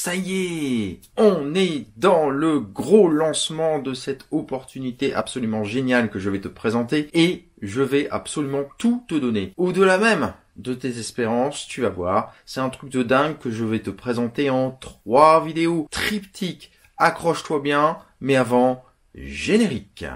Ça y est, on est dans le gros lancement de cette opportunité absolument géniale que je vais te présenter et je vais absolument tout te donner. Au-delà même de tes espérances, tu vas voir, c'est un truc de dingue que je vais te présenter en 3 vidéos. Triptyque, accroche-toi bien, mais avant, générique.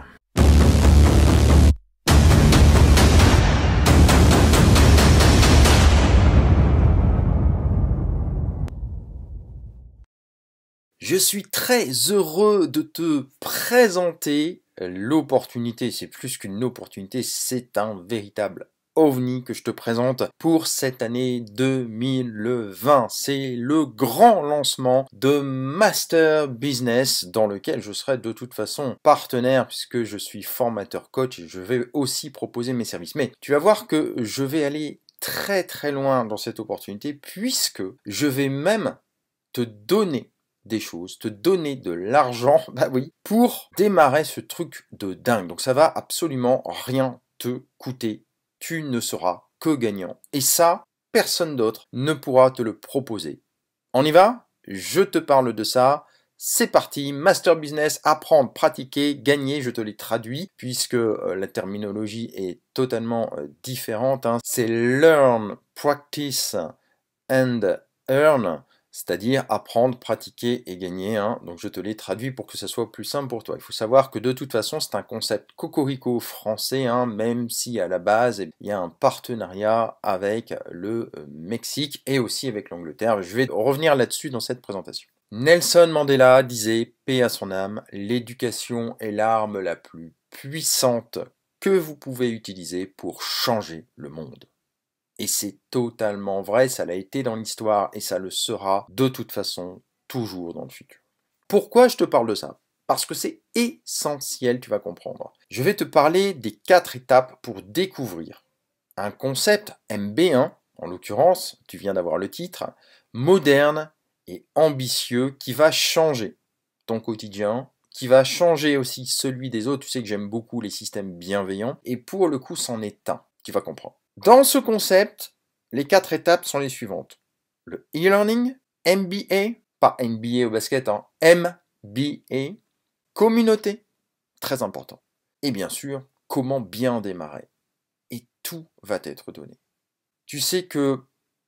Je suis très heureux de te présenter l'opportunité. C'est plus qu'une opportunité, c'est un véritable ovni que je te présente pour cette année 2020. C'est le grand lancement de Master Business dans lequel je serai de toute façon partenaire puisque je suis formateur coach et je vais aussi proposer mes services. Mais tu vas voir que je vais aller très très loin dans cette opportunité puisque je vais même te donner des choses, te donner de l'argent, bah oui, pour démarrer ce truc de dingue. Donc ça va absolument rien te coûter. Tu ne seras que gagnant. Et ça, personne d'autre ne pourra te le proposer. On y va? Je te parle de ça. C'est parti, Master Business, apprendre, pratiquer, gagner, je te les traduis, puisque la terminologie est totalement différente. C'est learn, practice and earn. C'est-à-dire apprendre, pratiquer et gagner. Donc je te l'ai traduit pour que ça soit plus simple pour toi. Il faut savoir que de toute façon, c'est un concept cocorico français, même si à la base, il y a un partenariat avec le Mexique et aussi avec l'Angleterre. Je vais revenir là-dessus dans cette présentation. Nelson Mandela disait, paix à son âme, l'éducation est l'arme la plus puissante que vous pouvez utiliser pour changer le monde. Et c'est totalement vrai, ça l'a été dans l'histoire et ça le sera de toute façon toujours dans le futur. Pourquoi je te parle de ça? Parce que c'est essentiel, tu vas comprendre. Je vais te parler des 4 étapes pour découvrir un concept MB1, en l'occurrence, tu viens d'avoir le titre, moderne et ambitieux qui va changer ton quotidien, qui va changer aussi celui des autres. Tu sais que j'aime beaucoup les systèmes bienveillants et pour le coup, c'en est un, tu vas comprendre. Dans ce concept, les 4 étapes sont les suivantes. Le e-learning, MBA, pas NBA au basket, MBA, communauté, très important. Et bien sûr, comment bien démarrer. Et tout va être donné. Tu sais que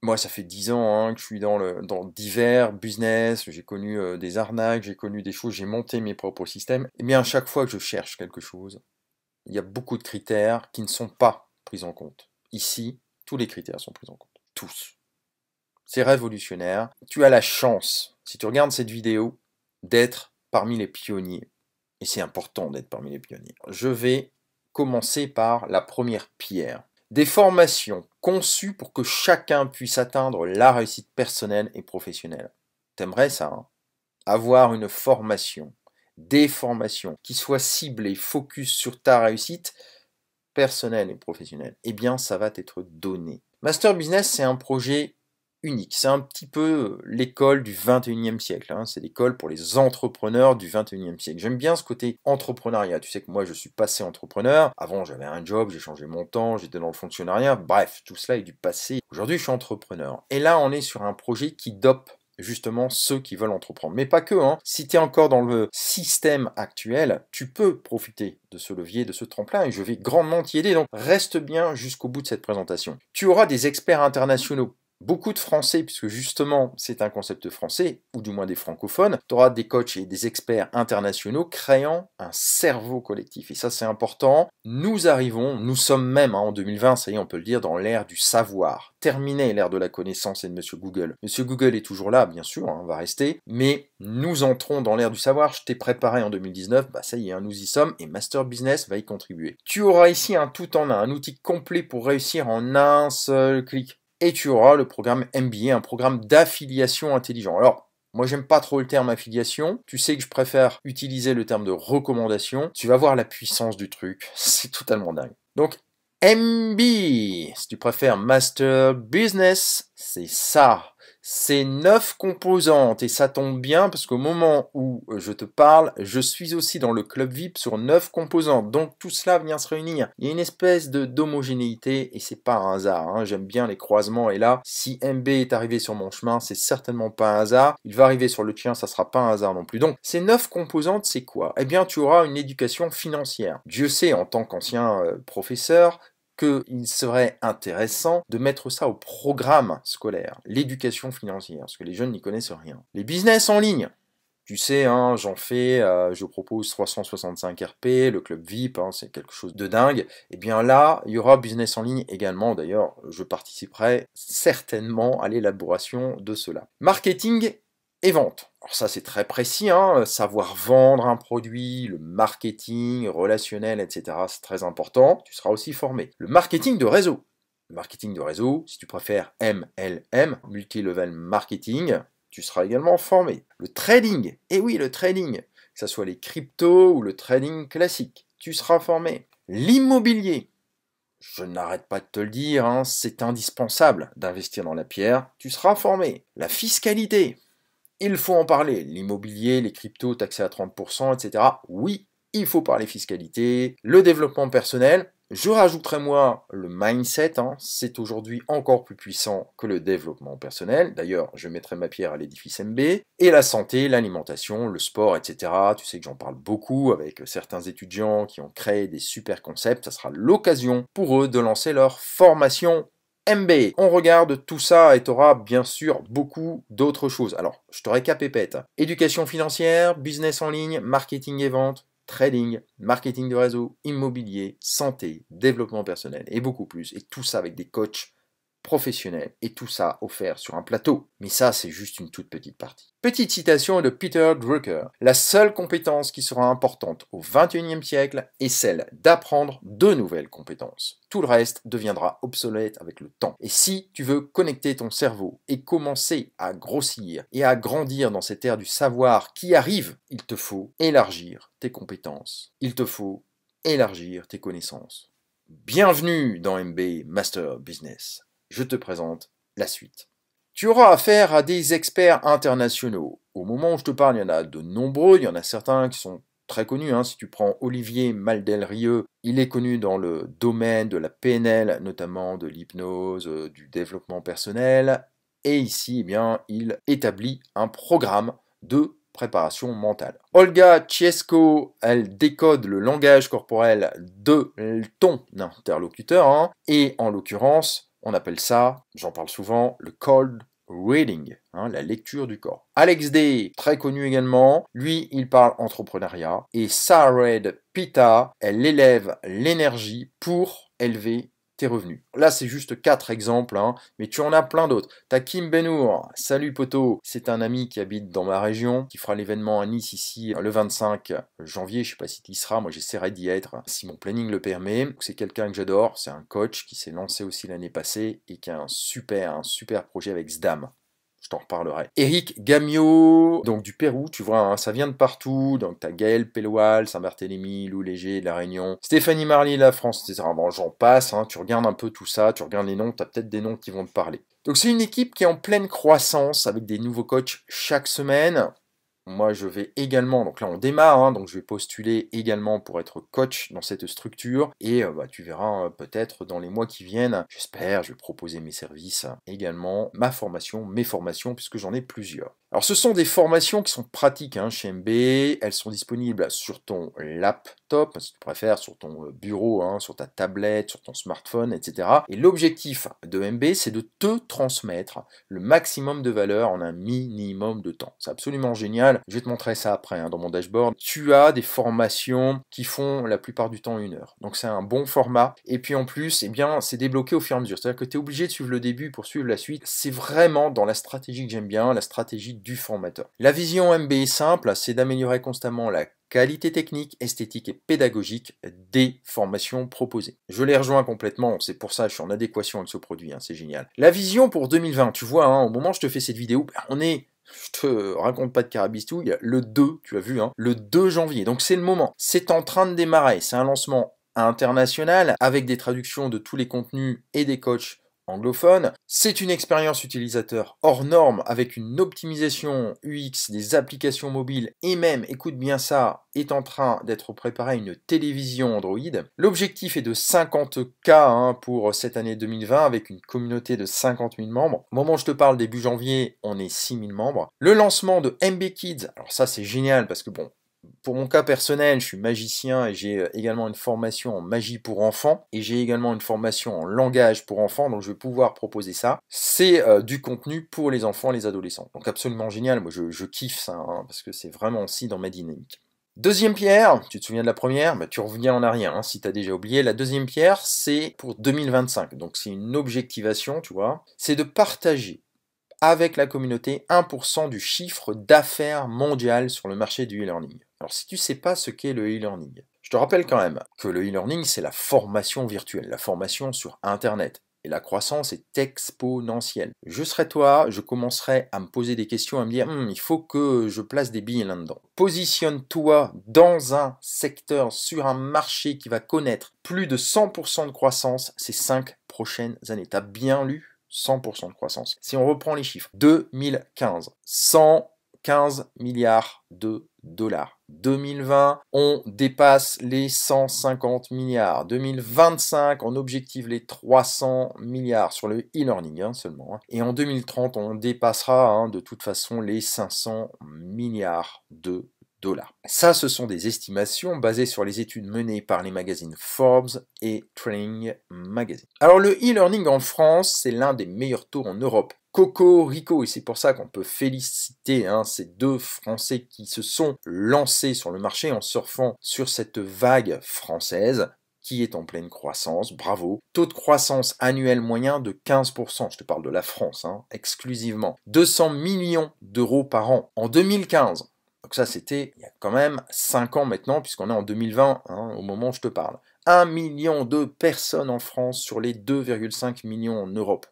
moi, ça fait 10 ans que je suis dans divers business, j'ai connu des arnaques, j'ai connu des choses, j'ai monté mes propres systèmes. Et bien, à chaque fois que je cherche quelque chose, il y a beaucoup de critères qui ne sont pas pris en compte. Ici, tous les critères sont pris en compte. Tous. C'est révolutionnaire. Tu as la chance, si tu regardes cette vidéo, d'être parmi les pionniers. Et c'est important d'être parmi les pionniers. Je vais commencer par la première pierre. Des formations conçues pour que chacun puisse atteindre la réussite personnelle et professionnelle. T'aimerais ça, avoir une formation, des formations qui soient ciblées, focus sur ta réussite personnel et professionnel, eh bien ça va t'être donné. Master Business, c'est un projet unique. C'est un petit peu l'école du 21e siècle. C'est l'école pour les entrepreneurs du 21e siècle. J'aime bien ce côté entrepreneuriat. Tu sais que moi, je suis passé entrepreneur. Avant, j'avais un job, j'ai changé mon temps, j'étais dans le fonctionnariat. Bref, tout cela est du passé. Aujourd'hui, je suis entrepreneur. Et là, on est sur un projet qui dope justement ceux qui veulent entreprendre. Mais pas que, Si tu es encore dans le système actuel, tu peux profiter de ce levier, de ce tremplin, et je vais grandement t'y aider, donc reste bien jusqu'au bout de cette présentation. Tu auras des experts internationaux, beaucoup de Français, puisque justement c'est un concept français, ou du moins des francophones. Tu auras des coachs et des experts internationaux créant un cerveau collectif. Et ça c'est important. Nous sommes même en 2020, ça y est on peut le dire, dans l'ère du savoir. Terminé l'ère de la connaissance et de Monsieur Google. Monsieur Google est toujours là, bien sûr, on va rester, mais nous entrons dans l'ère du savoir. Je t'ai préparé en 2019, ça y est, nous y sommes, et Master Business va y contribuer. Tu auras ici un tout en un, un outil complet pour réussir en un seul clic. Et tu auras le programme MBA, un programme d'affiliation intelligent. Alors, moi, j'aime pas trop le terme affiliation. Tu sais que je préfère utiliser le terme de recommandation. Tu vas voir la puissance du truc. C'est totalement dingue. Donc, MB, si tu préfères Master Business, c'est ça. C'est 9 composantes et ça tombe bien parce qu'au moment où je te parle, je suis aussi dans le club VIP sur 9 composantes. Donc tout cela vient se réunir. Il y a une espèce d'homogénéité et c'est pas un hasard. Hein. J'aime bien les croisements et là, si MB est arrivé sur mon chemin, c'est certainement pas un hasard. Il va arriver sur le tien, ça sera pas un hasard non plus. Donc ces 9 composantes, c'est quoi? Eh bien, tu auras une éducation financière. Dieu sait, en tant qu'ancien professeur, qu'il serait intéressant de mettre ça au programme scolaire, l'éducation financière, parce que les jeunes n'y connaissent rien. Les business en ligne, tu sais, hein, j'en fais, je propose 365 RP, le club VIP, hein, c'est quelque chose de dingue. Et bien là, il y aura business en ligne également, d'ailleurs, je participerai certainement à l'élaboration de cela. Marketing et vente. Alors ça c'est très précis, hein, savoir vendre un produit, le marketing relationnel, etc. C'est très important, tu seras aussi formé. Le marketing de réseau. Le marketing de réseau, si tu préfères MLM, Multi-Level Marketing, tu seras également formé. Le trading, et oui le trading, que ce soit les cryptos ou le trading classique, tu seras formé. L'immobilier, je n'arrête pas de te le dire, hein, c'est indispensable d'investir dans la pierre, tu seras formé. La fiscalité, il faut en parler. L'immobilier, les cryptos taxés à 30%, etc. Oui, il faut parler fiscalité. Le développement personnel, je rajouterai moi le mindset. Hein, c'est aujourd'hui encore plus puissant que le développement personnel. D'ailleurs, je mettrai ma pierre à l'édifice MB. Et la santé, l'alimentation, le sport, etc. Tu sais que j'en parle beaucoup avec certains étudiants qui ont créé des super concepts. Ça sera l'occasion pour eux de lancer leur formation MB. On regarde tout ça et tu auras bien sûr beaucoup d'autres choses. Alors, je te récapépète. Éducation financière, business en ligne, marketing et vente, trading, marketing de réseau, immobilier, santé, développement personnel et beaucoup plus. Et tout ça avec des coachs professionnels et tout ça offert sur un plateau. Mais ça, c'est juste une toute petite partie. Petite citation de Peter Drucker. La seule compétence qui sera importante au XXIe siècle est celle d'apprendre de nouvelles compétences. Tout le reste deviendra obsolète avec le temps. Et si tu veux connecter ton cerveau et commencer à grossir et à grandir dans cette ère du savoir qui arrive, il te faut élargir tes compétences. Il te faut élargir tes connaissances. Bienvenue dans MB Master Business. Je te présente la suite. Tu auras affaire à des experts internationaux. Au moment où je te parle, il y en a de nombreux, il y en a certains qui sont très connus. Hein. Si tu prends Olivier Maldelrieux, il est connu dans le domaine de la PNL, notamment de l'hypnose, du développement personnel. Et ici, eh bien, il établit un programme de préparation mentale. Olga Chiesko, elle décode le langage corporel de ton interlocuteur. Hein. Et en l'occurrence, on appelle ça, j'en parle souvent, le cold reading, hein, la lecture du corps. Alex Day, très connu également, lui, il parle entrepreneuriat. Et Sared Pita, elle élève l'énergie pour élever tes revenus. Là, c'est juste 4 exemples, hein, mais tu en as plein d'autres. T'as Kim Benour, salut poto, c'est un ami qui habite dans ma région, qui fera l'événement à Nice ici le 25 janvier, je sais pas si tu y seras, moi j'essaierai d'y être, si mon planning le permet. C'est quelqu'un que j'adore, c'est un coach qui s'est lancé aussi l'année passée et qui a un super projet avec SDAM. Je t'en reparlerai. Eric Gamio, donc du Pérou, tu vois, hein, ça vient de partout. Donc t'as Gaël Pelloual, Saint-Barthélemy, Lou Léger de La Réunion, Stéphanie Marly, la France, etc. Bon, j'en passe, hein, tu regardes un peu tout ça, tu regardes les noms, t'as peut-être des noms qui vont te parler. Donc c'est une équipe qui est en pleine croissance avec des nouveaux coachs chaque semaine. Moi, je vais également, donc là on démarre, hein, donc je vais postuler également pour être coach dans cette structure et tu verras peut-être dans les mois qui viennent, j'espère, je vais proposer mes services également, ma formation, mes formations, puisque j'en ai plusieurs. Alors ce sont des formations qui sont pratiques hein, chez MB, elles sont disponibles sur ton laptop, si tu préfères, sur ton bureau, hein, sur ta tablette, sur ton smartphone, etc. Et l'objectif de MB, c'est de te transmettre le maximum de valeur en un minimum de temps. C'est absolument génial, je vais te montrer ça après hein, dans mon dashboard. Tu as des formations qui font la plupart du temps 1 heure, donc c'est un bon format. Et puis en plus, eh bien, c'est débloqué au fur et à mesure, c'est-à-dire que tu es obligé de suivre le début pour suivre la suite. C'est vraiment dans la stratégie que j'aime bien, la stratégie du formateur. La vision MB est simple, c'est d'améliorer constamment la qualité technique, esthétique et pédagogique des formations proposées. Je les rejoins complètement, c'est pour ça que je suis en adéquation avec ce produit, hein, c'est génial. La vision pour 2020, tu vois, hein, au moment où je te fais cette vidéo, on est, je te raconte pas de carabistouille, le 2, tu as vu, hein, le 2 janvier, donc c'est le moment. C'est en train de démarrer, c'est un lancement international avec des traductions de tous les contenus et des coachs anglophone. C'est une expérience utilisateur hors norme avec une optimisation UX des applications mobiles et même, écoute bien ça, est en train d'être préparée à une télévision Android. L'objectif est de 50K pour cette année 2020 avec une communauté de 50 000 membres. Au moment où je te parle, début janvier, on est 6 000 membres. Le lancement de MB Kids, alors ça c'est génial parce que bon, pour mon cas personnel, je suis magicien et j'ai également une formation en magie pour enfants et j'ai également une formation en langage pour enfants, donc je vais pouvoir proposer ça. C'est du contenu pour les enfants et les adolescents. Donc absolument génial, moi je kiffe ça, parce que c'est vraiment aussi dans ma dynamique. Deuxième pierre, tu te souviens de la première? Tu reviens en arrière si tu as déjà oublié. La deuxième pierre, c'est pour 2025, donc c'est une objectivation, tu vois. C'est de partager avec la communauté 1% du chiffre d'affaires mondial sur le marché du e-learning. Alors si tu ne sais pas ce qu'est le e-learning, je te rappelle quand même que le e-learning c'est la formation virtuelle, la formation sur Internet. Et la croissance est exponentielle. Je serais toi, je commencerai à me poser des questions, à me dire il faut que je place des billes là-dedans. Positionne-toi dans un secteur, sur un marché qui va connaître plus de 100% de croissance ces 5 prochaines années. Tu as bien lu 100% de croissance. Si on reprend les chiffres, 2015, 115 milliards de dollars. 2020, on dépasse les 150 milliards. 2025, on objective les 300 milliards sur le e-learning seulement. Et en 2030, on dépassera de toute façon les 500 milliards de dollars. Ça, ce sont des estimations basées sur les études menées par les magazines Forbes et Training Magazine. Alors le e-learning en France, c'est l'un des meilleurs taux en Europe. Cocorico, et c'est pour ça qu'on peut féliciter ces deux Français qui se sont lancés sur le marché en surfant sur cette vague française qui est en pleine croissance, bravo. Taux de croissance annuel moyen de 15%, je te parle de la France, exclusivement. 200 millions d'euros par an. En 2015, donc ça, c'était il y a quand même 5 ans maintenant, puisqu'on est en 2020, au moment où je te parle. 1 million de personnes en France sur les 2,5 millions en Europe.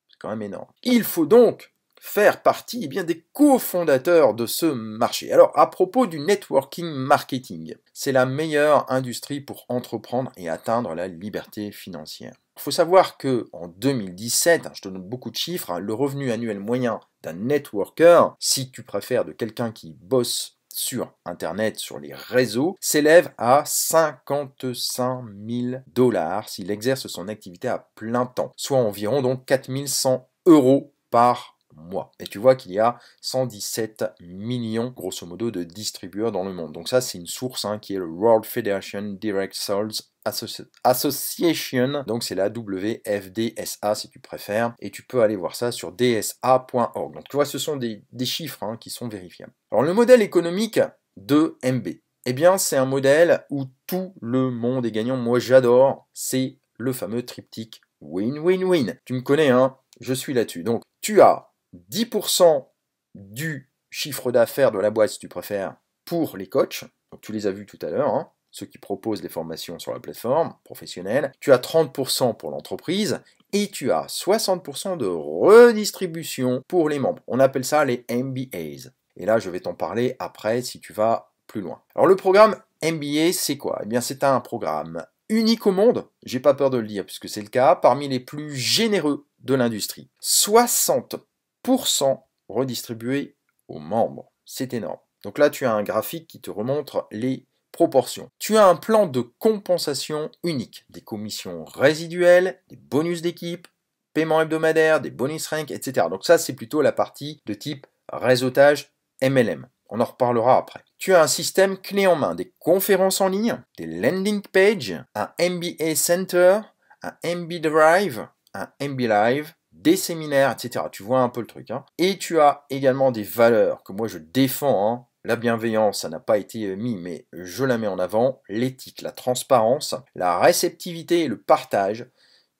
C'est quand même énorme. Il faut donc faire partie des cofondateurs de ce marché. Alors, à propos du networking marketing, c'est la meilleure industrie pour entreprendre et atteindre la liberté financière. Il faut savoir qu'en 2017, je te donne beaucoup de chiffres, le revenu annuel moyen d'un networker, si tu préfères de quelqu'un qui bosse sur Internet, sur les réseaux, s'élève à 55 000 $ s'il exerce son activité à plein temps, soit environ donc 4 100 € par mois. Et tu vois qu'il y a 117 millions, grosso modo, de distributeurs dans le monde. Donc ça, c'est une source qui est le World Federation Direct Sales Association, donc c'est la WFDSA si tu préfères, et tu peux aller voir ça sur dsa.org. Donc tu vois, ce sont des chiffres qui sont vérifiables. Alors le modèle économique de MB, c'est un modèle où tout le monde est gagnant. Moi j'adore, c'est le fameux triptyque win-win-win. Tu me connais, je suis là-dessus. Donc tu as 10% du chiffre d'affaires de la boîte, si tu préfères, pour les coachs. Donc tu les as vus tout à l'heure, ceux qui proposent les formations sur la plateforme professionnelle. Tu as 30% pour l'entreprise et tu as 60% de redistribution pour les membres. On appelle ça les MBAs. Et là, je vais t'en parler après si tu vas plus loin. Alors le programme MBA, c'est quoi? C'est un programme unique au monde, j'ai pas peur de le dire puisque c'est le cas, parmi les plus généreux de l'industrie. 60% redistribués aux membres. C'est énorme. Donc là, tu as un graphique qui te remontre les proportions. Tu as un plan de compensation unique, des commissions résiduelles, des bonus d'équipe, paiement hebdomadaire, des bonus rank, etc. Donc ça, c'est plutôt la partie de type réseautage MLM. On en reparlera après. Tu as un système clé en main, des conférences en ligne, des landing pages, un MBA Center, un MB Drive, un MB Live, des séminaires, etc. Tu vois un peu le truc. Et tu as également des valeurs que moi je défends. La bienveillance, ça n'a pas été mis, mais je la mets en avant. L'éthique, la transparence, la réceptivité et le partage,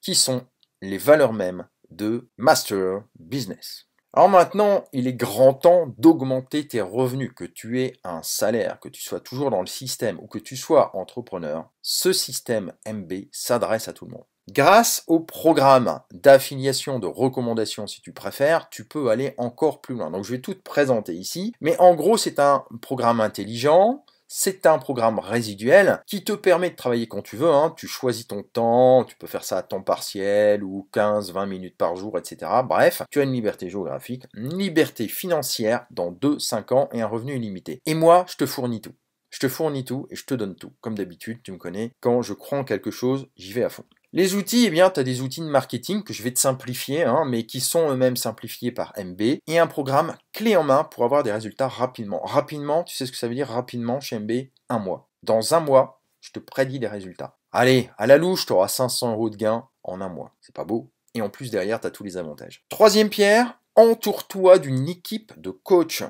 qui sont les valeurs mêmes de Master Business. Alors maintenant, il est grand temps d'augmenter tes revenus, que tu aies un salaire, que tu sois toujours dans le système ou que tu sois entrepreneur. Ce système MB s'adresse à tout le monde. Grâce au programme d'affiliation, de recommandation si tu préfères, tu peux aller encore plus loin. Donc je vais tout te présenter ici, mais en gros c'est un programme intelligent, C'est un programme résiduel qui te permet de travailler quand tu veux, hein. Tu choisis ton temps, tu peux faire ça à temps partiel ou 15-20 minutes par jour, etc. Bref, tu as une liberté géographique, une liberté financière dans 2-5 ans et un revenu illimité. Et moi, je te fournis tout. Je te fournis tout et je te donne tout. Comme d'habitude, tu me connais, quand je crois en quelque chose, j'y vais à fond. Les outils, eh bien, tu as des outils de marketing que je vais te simplifier, hein, mais qui sont eux-mêmes simplifiés par MB, et un programme clé en main pour avoir des résultats rapidement. Rapidement, tu sais ce que ça veut dire rapidement chez MB? Un mois. Dans un mois, je te prédis des résultats. Allez, à la louche, tu auras 500 € de gain en un mois. C'est pas beau? Et en plus, derrière, tu as tous les avantages. Troisième pierre, entoure-toi d'une équipe de coachs.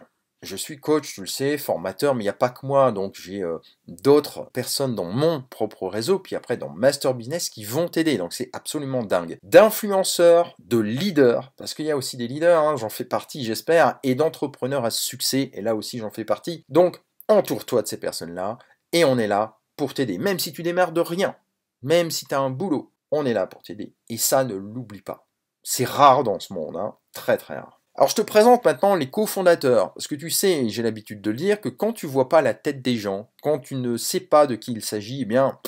Je suis coach, tu le sais, formateur, mais il n'y a pas que moi, donc j'ai d'autres personnes dans mon propre réseau, puis après dans Master Business qui vont t'aider, donc c'est absolument dingue. D'influenceurs, de leaders, parce qu'il y a aussi des leaders, hein, j'en fais partie j'espère, et d'entrepreneurs à succès, et là aussi j'en fais partie. Donc entoure-toi de ces personnes-là, et on est là pour t'aider, même si tu démarres de rien, même si tu as un boulot, on est là pour t'aider, et ça ne l'oublie pas. C'est rare dans ce monde, hein, très très rare. Alors je te présente maintenant les cofondateurs, parce que tu sais, j'ai l'habitude de le dire, que quand tu vois pas la tête des gens, quand tu ne sais pas de qui il s'agit, eh bien,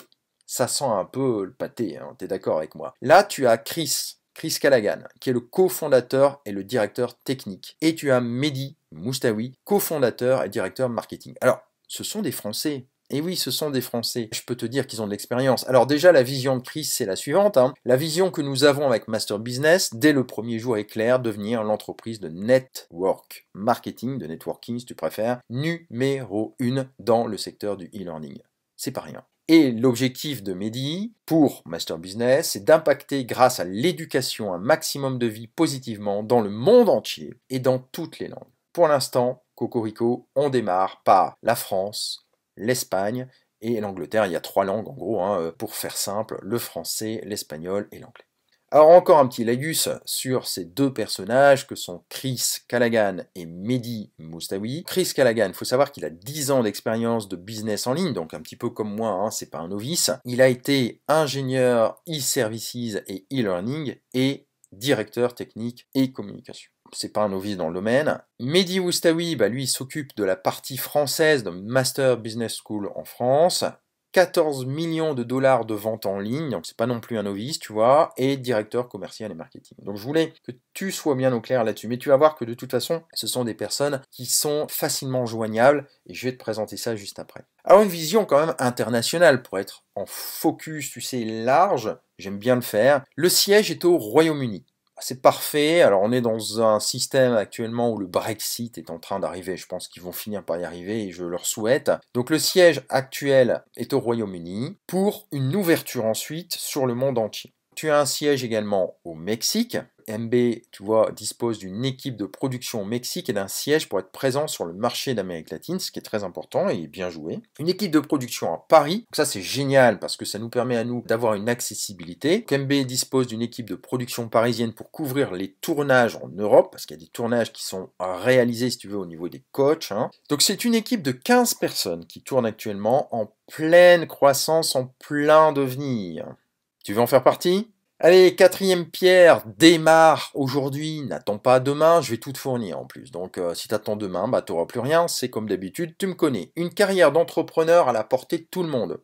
ça sent un peu le pâté, hein, t'es d'accord avec moi. Là, tu as Chris Callaghan, qui est le cofondateur et le directeur technique. Et tu as Mehdi Moustaoui, cofondateur et directeur marketing. Alors, ce sont des Français. Et oui, ce sont des Français. Je peux te dire qu'ils ont de l'expérience. Alors déjà, la vision de Chris, c'est la suivante. Hein. La vision que nous avons avec Master Business, dès le premier jour est claire, devenir l'entreprise de network marketing, de networking si tu préfères, numéro 1 dans le secteur du e-learning. C'est pas rien. Et l'objectif de Mehdi pour Master Business, c'est d'impacter grâce à l'éducation un maximum de vie positivement dans le monde entier et dans toutes les langues. Pour l'instant, Cocorico, on démarre par la France, l'Espagne et l'Angleterre. Il y a 3 langues en gros, hein, pour faire simple, le français, l'espagnol et l'anglais. Alors encore un petit lagus sur ces deux personnages que sont Chris Callaghan et Mehdi Moustaoui. Chris Callaghan, il faut savoir qu'il a 10 ans d'expérience de business en ligne, donc un petit peu comme moi, hein, c'est pas un novice. Il a été ingénieur e-services et e-learning et directeur technique et communication. C'est pas un novice dans le domaine. Mehdi Moustaoui, lui, il s'occupe de la partie française de Master Business School en France. 14 millions de dollars de ventes en ligne, donc c'est pas non plus un novice, tu vois, et directeur commercial et marketing. Donc je voulais que tu sois bien au clair là-dessus, mais tu vas voir que de toute façon, ce sont des personnes qui sont facilement joignables, et je vais te présenter ça juste après. Alors une vision quand même internationale, pour être en focus, tu sais, large, j'aime bien le faire. Le siège est au Royaume-Uni. C'est parfait, alors on est dans un système actuellement où le Brexit est en train d'arriver, je pense qu'ils vont finir par y arriver et je leur souhaite. Donc le siège actuel est au Royaume-Uni pour une ouverture ensuite sur le monde entier. Tu as un siège également au Mexique. MB, tu vois, dispose d'une équipe de production au Mexique et d'un siège pour être présent sur le marché d'Amérique latine, ce qui est très important et bien joué. Une équipe de production à Paris, donc ça c'est génial parce que ça nous permet à nous d'avoir une accessibilité. MB dispose d'une équipe de production parisienne pour couvrir les tournages en Europe, parce qu'il y a des tournages qui sont réalisés, si tu veux, au niveau des coachs. Hein. Donc c'est une équipe de 15 personnes qui tourne actuellement en pleine croissance, en plein devenir. Tu veux en faire partie ? Allez, 4e pierre, démarre aujourd'hui, n'attends pas demain, je vais tout te fournir en plus. Donc si t'attends demain, t'auras plus rien, c'est comme d'habitude, tu me connais. Une carrière d'entrepreneur à la portée de tout le monde.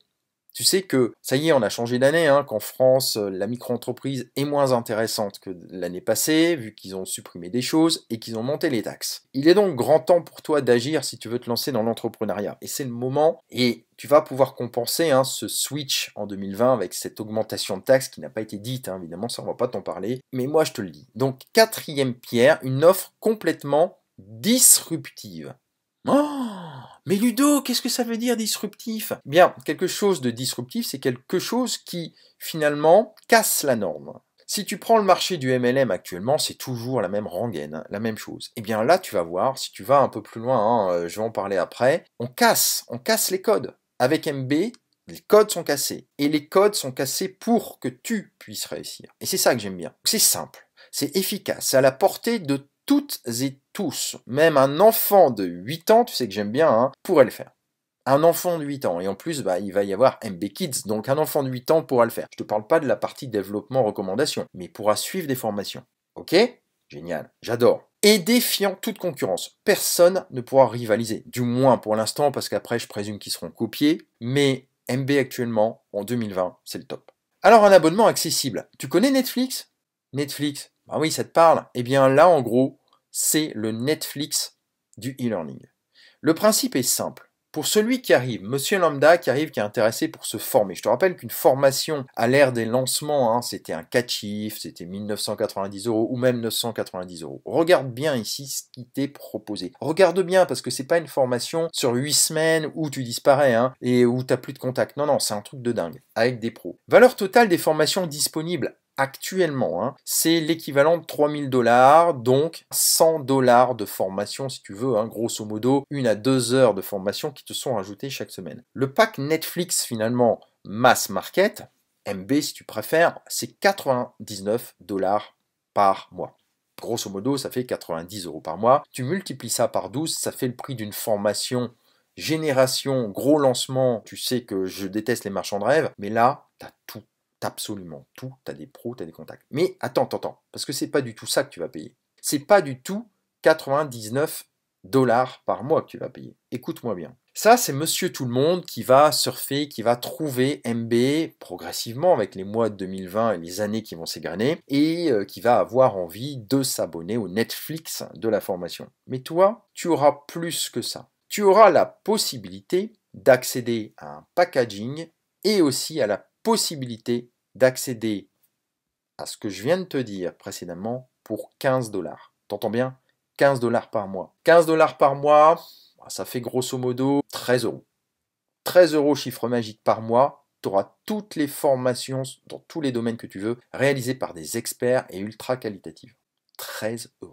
Tu sais que, ça y est, on a changé d'année, hein, qu'en France, la micro-entreprise est moins intéressante que l'année passée, vu qu'ils ont supprimé des choses et qu'ils ont monté les taxes. Il est donc grand temps pour toi d'agir si tu veux te lancer dans l'entrepreneuriat. Et c'est le moment, et tu vas pouvoir compenser ce switch en 2020 avec cette augmentation de taxes qui n'a pas été dite, hein, évidemment, ça on va pas t'en parler, mais moi je te le dis. Donc 4e pierre, une offre complètement disruptive. Oh, mais Ludo, qu'est-ce que ça veut dire disruptif? Bien, quelque chose de disruptif, c'est quelque chose qui, finalement, casse la norme. Si tu prends le marché du MLM actuellement, c'est toujours la même rengaine, hein, la même chose. Eh bien là, tu vas voir, si tu vas un peu plus loin, hein, je vais en parler après, on casse les codes. Avec MB, les codes sont cassés. Et les codes sont cassés pour que tu puisses réussir. Et c'est ça que j'aime bien. C'est simple, c'est efficace, c'est à la portée de toutes et tous. Même un enfant de 8 ans, tu sais que j'aime bien, hein, pourrait le faire. Un enfant de 8 ans. Et en plus, il va y avoir MB Kids, donc un enfant de 8 ans pourra le faire. Je te parle pas de la partie développement, recommandation, mais il pourra suivre des formations. Ok ? Génial, j'adore. et défiant toute concurrence. Personne ne pourra rivaliser, du moins pour l'instant, parce qu'après je présume qu'ils seront copiés, mais MB actuellement, en 2020, c'est le top. Alors un abonnement accessible, tu connais Netflix? Netflix, ah oui ça te parle? Eh bien là en gros, c'est le Netflix du e-learning. Le principe est simple. Pour celui qui arrive, monsieur lambda qui arrive, qui est intéressé pour se former, je te rappelle qu'une formation à l'ère des lancements, hein, c'était un 4 chiffres, c'était 1990 € ou même 990 €. Regarde bien ici ce qui t'est proposé. Regarde bien parce que c'est pas une formation sur 8 semaines où tu disparais hein, et où tu n'as plus de contact. Non, non, c'est un truc de dingue avec des pros. Valeur totale des formations disponibles actuellement, hein, c'est l'équivalent de 3000 $, donc 100 $ de formation si tu veux, hein, grosso modo 1 à 2 heures de formation qui te sont ajoutées chaque semaine. Le pack Netflix finalement mass market, MB si tu préfères, c'est 99 $ par mois. Grosso modo, ça fait 90 € par mois. Tu multiplies ça par 12, ça fait le prix d'une formation génération, gros lancement. Tu sais que je déteste les marchands de rêve, mais là, tu as tout. T'as absolument tout, t'as des pros, t'as des contacts. Mais attends, parce que c'est pas du tout ça que tu vas payer. C'est pas du tout 99 $ par mois que tu vas payer. Écoute-moi bien. Ça, c'est monsieur tout le monde qui va surfer, qui va trouver MB progressivement avec les mois de 2020 et les années qui vont s'égrener et qui va avoir envie de s'abonner au Netflix de la formation. Mais toi, tu auras plus que ça. Tu auras la possibilité d'accéder à un packaging et aussi à la possibilité d'accéder à ce que je viens de te dire précédemment pour 15 $. T'entends bien? 15 $ par mois. 15 $ par mois, ça fait grosso modo 13 €. 13 € chiffre magique par mois, tu auras toutes les formations dans tous les domaines que tu veux, réalisées par des experts et ultra qualitatives. 13 €.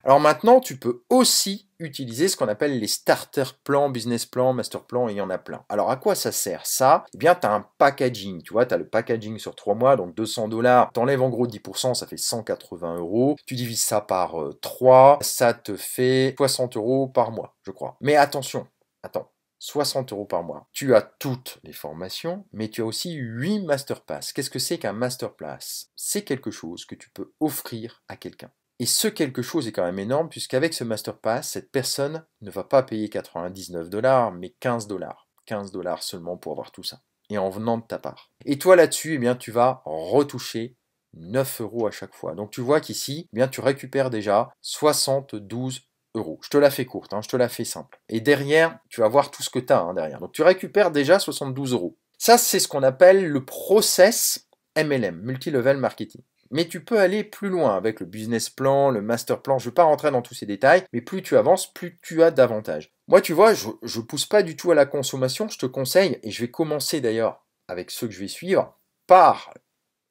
Alors maintenant, tu peux aussi utiliser ce qu'on appelle les starter plans, business plans, master plans, et il y en a plein. Alors à quoi ça sert ça? Eh bien, tu as un packaging, tu vois, tu as le packaging sur 3 mois, donc 200 $, t'enlèves en gros 10%, ça fait 180 €, tu divises ça par 3, ça te fait 60 € par mois, je crois. Mais attention, attends. 60 € par mois. Tu as toutes les formations, mais tu as aussi 8 masterpass. Qu'est-ce que c'est qu'un masterpass? C'est quelque chose que tu peux offrir à quelqu'un. Et ce quelque chose est quand même énorme, puisqu'avec ce masterpass, cette personne ne va pas payer 99 $, mais 15 $. 15 $ seulement pour avoir tout ça. Et en venant de ta part. Et toi là-dessus, eh bien, tu vas retoucher 9 € à chaque fois. Donc tu vois qu'ici, eh bien, tu récupères déjà 72 €. Je te la fais courte, hein, je te la fais simple. Et derrière, tu vas voir tout ce que tu as hein, derrière. Donc tu récupères déjà 72 €. Ça, c'est ce qu'on appelle le process MLM, Multi-Level Marketing. Mais tu peux aller plus loin avec le business plan, le master plan. Je ne vais pas rentrer dans tous ces détails, mais plus tu avances, plus tu as d'avantages. Moi, tu vois, je ne pousse pas du tout à la consommation. Je te conseille, et je vais commencer d'ailleurs avec ceux que je vais suivre, par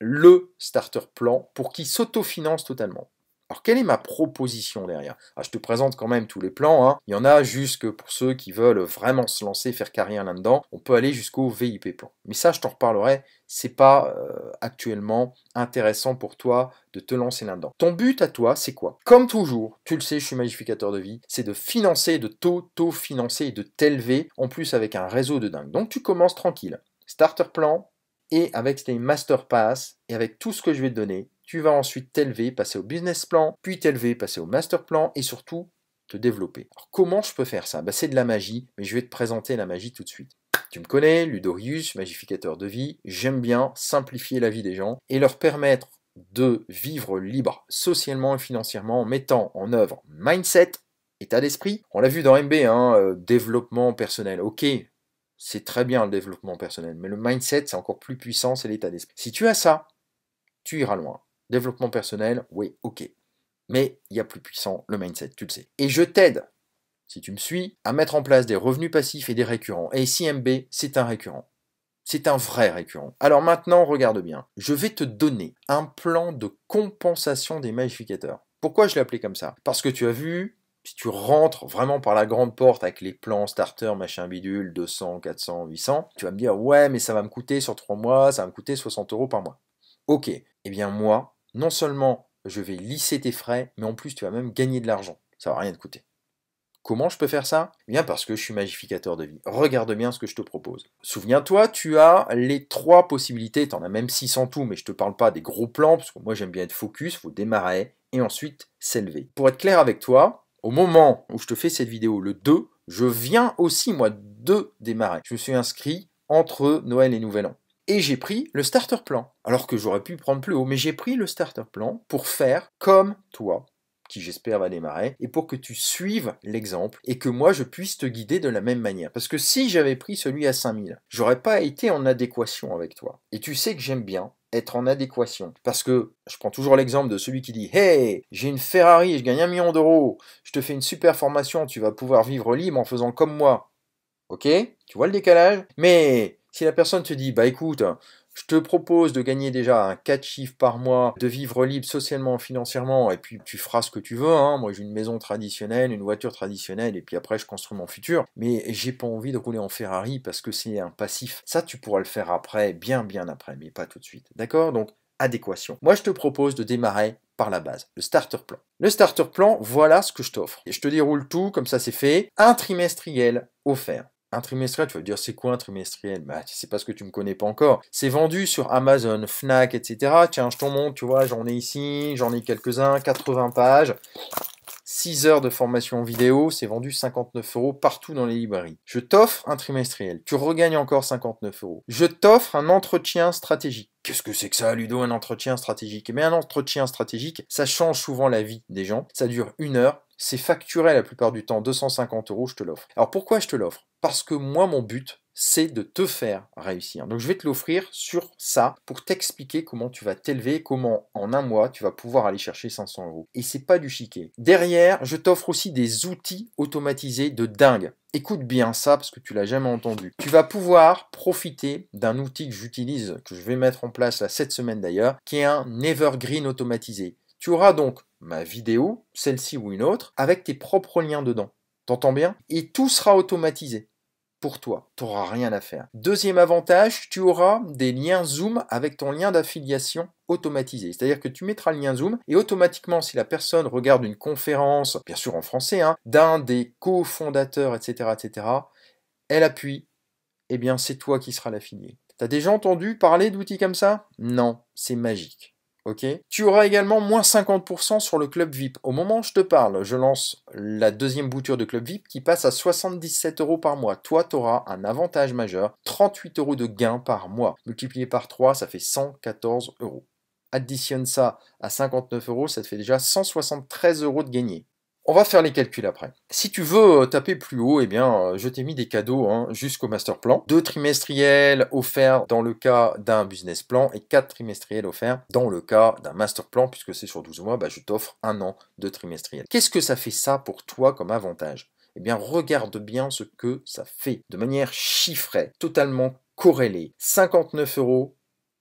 le starter plan pour qu'il s'autofinance totalement. Alors, quelle est ma proposition derrière? Je te présente quand même tous les plans. Hein. Il y en a jusque pour ceux qui veulent vraiment se lancer, faire carrière là-dedans. On peut aller jusqu'au VIP plan. Mais ça, je t'en reparlerai. C'est pas actuellement intéressant pour toi de te lancer là-dedans. Ton but à toi, c'est quoi? Comme toujours, tu le sais, je suis magnificateur de vie, c'est de financer, de t'auto-financer et de t'élever, en plus avec un réseau de dingue. Donc, tu commences tranquille. Starter plan, et avec tes master pass, et avec tout ce que je vais te donner, tu vas ensuite t'élever, passer au business plan, puis t'élever, passer au master plan, et surtout, te développer. Alors, comment je peux faire ça? C'est de la magie, mais je vais te présenter la magie tout de suite. Tu me connais, Ludorius, magnificateur de vie, j'aime bien simplifier la vie des gens, et leur permettre de vivre libre, socialement et financièrement, en mettant en œuvre mindset, état d'esprit. On l'a vu dans MB, hein, développement personnel, ok, c'est très bien le développement personnel, mais le mindset, c'est encore plus puissant, c'est l'état d'esprit. Si tu as ça, tu iras loin. Développement personnel, oui, ok. Mais il y a plus puissant, le mindset, tu le sais. Et je t'aide, si tu me suis, à mettre en place des revenus passifs et des récurrents. Et ici, MB, c'est un récurrent. C'est un vrai récurrent. Alors maintenant, regarde bien. Je vais te donner un plan de compensation des magnificateurs. Pourquoi je l'ai appelé comme ça? Parce que tu as vu, si tu rentres vraiment par la grande porte avec les plans starter, machin bidule, 200, 400, 800, tu vas me dire, ouais, mais ça va me coûter sur 3 mois, ça va me coûter 60 € par mois. Ok, eh bien moi, non seulement je vais lisser tes frais, mais en plus tu vas même gagner de l'argent. Ça va rien te coûter. Comment je peux faire ça? Eh bien parce que je suis magnificateur de vie. Regarde bien ce que je te propose. Souviens-toi, tu as les 3 possibilités, tu en as même 6 en tout, mais je ne te parle pas des gros plans, parce que moi j'aime bien être focus, il faut démarrer et ensuite s'élever. Pour être clair avec toi, au moment où je te fais cette vidéo, le 2, je viens aussi, moi, de démarrer. Je me suis inscrit entre Noël et Nouvel An. Et j'ai pris le starter plan. Alors que j'aurais pu prendre plus haut, mais j'ai pris le starter plan pour faire comme toi, qui j'espère va démarrer, et pour que tu suives l'exemple, et que moi je puisse te guider de la même manière. Parce que si j'avais pris celui à 5000, j'aurais pas été en adéquation avec toi. Et tu sais que j'aime bien être en adéquation. Parce que je prends toujours l'exemple de celui qui dit « Hey, j'ai une Ferrari et je gagne 1 million d'euros, je te fais une super formation, tu vas pouvoir vivre libre en faisant comme moi. » Ok? Tu vois le décalage? Mais si la personne te dit « Bah écoute, je te propose de gagner déjà un 4 chiffres par mois, de vivre libre socialement, financièrement, et puis tu feras ce que tu veux, hein. Moi j'ai une maison traditionnelle, une voiture traditionnelle, et puis après je construis mon futur, mais j'ai pas envie de rouler en Ferrari parce que c'est un passif. » Ça, tu pourras le faire après, bien après, mais pas tout de suite. D'accord? Donc, adéquation. Moi, je te propose de démarrer par la base, le starter plan. Le starter plan, voilà ce que je t'offre. Et je te déroule tout, comme ça c'est fait. Un trimestriel offert. Un trimestriel, tu vas me dire, c'est quoi un trimestriel? Bah, c'est parce que tu me connais pas encore. C'est vendu sur Amazon, Fnac, etc. Tiens, je t'en montre, tu vois, j'en ai ici, j'en ai quelques-uns, 80 pages. 6 heures de formation vidéo, c'est vendu 59 € partout dans les librairies. Je t'offre un trimestriel, tu regagnes encore 59 €. Je t'offre un entretien stratégique. Qu'est-ce que c'est que ça, Ludo, un entretien stratégique? Eh bien, un entretien stratégique, ça change souvent la vie des gens. Ça dure 1 heure, c'est facturé la plupart du temps 250 €, je te l'offre. Alors pourquoi je te l'offre? Parce que moi, mon but, c'est de te faire réussir. Donc je vais te l'offrir sur ça pour t'expliquer comment tu vas t'élever, comment en un mois tu vas pouvoir aller chercher 500 €. Et c'est pas du chiquet. Derrière, je t'offre aussi des outils automatisés de dingue. Écoute bien ça parce que tu l'as jamais entendu. Tu vas pouvoir profiter d'un outil que j'utilise, que je vais mettre en place là, cette semaine d'ailleurs, qui est un Evergreen automatisé. Tu auras donc ma vidéo, celle-ci ou une autre, avec tes propres liens dedans. T'entends bien? Et tout sera automatisé. Pour toi, tu n'auras rien à faire. Deuxième avantage, tu auras des liens Zoom avec ton lien d'affiliation automatisé. C'est-à-dire que tu mettras le lien Zoom et automatiquement, si la personne regarde une conférence, bien sûr en français, hein, d'un des cofondateurs, etc., elle appuie, eh bien c'est toi qui seras l'affilié. T'as déjà entendu parler d'outils comme ça? Non, c'est magique. Ok. Tu auras également moins 50% sur le club VIP. Au moment où je te parle, je lance la deuxième bouture de club VIP qui passe à 77 € par mois. Toi, tu auras un avantage majeur, 38 € de gain par mois. Multiplié par 3, ça fait 114 €. Additionne ça à 59 €, ça te fait déjà 173 € de gagné. On va faire les calculs après. Si tu veux taper plus haut, eh bien, je t'ai mis des cadeaux hein, jusqu'au master plan. 2 trimestriels offerts dans le cas d'un business plan et 4 trimestriels offerts dans le cas d'un master plan, puisque c'est sur 12 mois, bah, je t'offre 1 an de trimestriel. Qu'est-ce que ça fait ça pour toi comme avantage? Eh bien, regarde bien ce que ça fait, de manière chiffrée, totalement corrélée. 59 €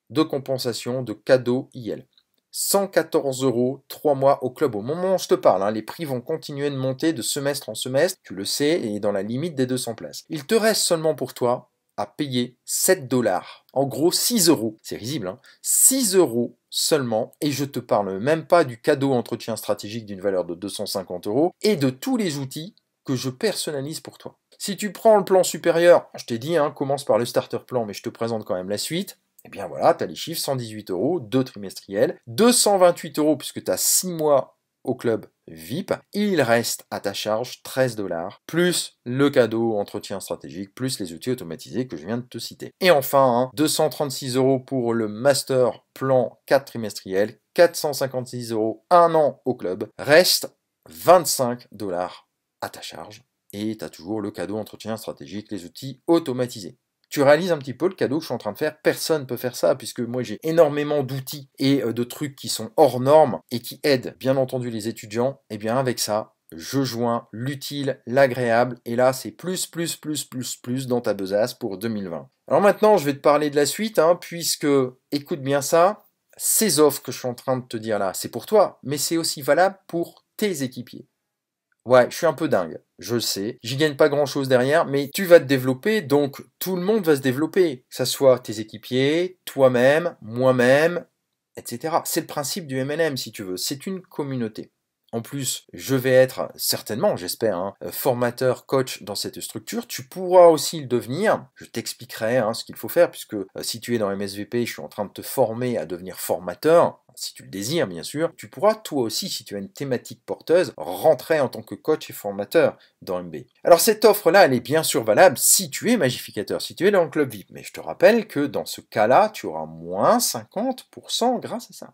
de compensation de cadeaux IL. 114 €, 3 mois au club. Au moment où je te parle, hein, les prix vont continuer de monter de semestre en semestre, tu le sais, et dans la limite des 200 places. Il te reste seulement pour toi à payer 7 $. En gros, 6 €. C'est risible, hein. 6 € seulement, et je te parle même pas du cadeau entretien stratégique d'une valeur de 250 € et de tous les outils que je personnalise pour toi. Si tu prends le plan supérieur, je t'ai dit, hein, commence par le starter plan, mais je te présente quand même la suite. Eh bien voilà, tu as les chiffres, 118 €, 2 trimestriels, 228 € puisque tu as 6 mois au club VIP. Il reste à ta charge 13 $, plus le cadeau entretien stratégique, plus les outils automatisés que je viens de te citer. Et enfin, hein, 236 € pour le master plan 4 trimestriels, 456 €, 1 an au club. Reste 25 $ à ta charge. Et tu as toujours le cadeau entretien stratégique, les outils automatisés. Tu réalises un petit peu le cadeau que je suis en train de faire. Personne ne peut faire ça, puisque moi j'ai énormément d'outils et de trucs qui sont hors normes et qui aident bien entendu les étudiants. Et bien avec ça, je joins l'utile, l'agréable, et là c'est plus dans ta besace pour 2020. Alors maintenant je vais te parler de la suite, hein, puisque, écoute bien ça, ces offres que je suis en train de te dire là, c'est pour toi, mais c'est aussi valable pour tes équipiers. Ouais, je suis un peu dingue, je le sais. J'y gagne pas grand-chose derrière, mais tu vas te développer, donc tout le monde va se développer. Que ça soit tes équipiers, toi-même, moi-même, etc. C'est le principe du MLM, si tu veux. C'est une communauté. En plus, je vais être certainement, j'espère, formateur, coach dans cette structure. Tu pourras aussi le devenir. Je t'expliquerai ce qu'il faut faire, puisque si tu es dans MSVP, je suis en train de te former à devenir formateur. Si tu le désires, bien sûr, tu pourras toi aussi, si tu as une thématique porteuse, rentrer en tant que coach et formateur dans MB. Alors cette offre-là, elle est bien sûr valable si tu es magificateur, si tu es dans le club VIP. Mais je te rappelle que dans ce cas-là, tu auras moins 50% grâce à ça.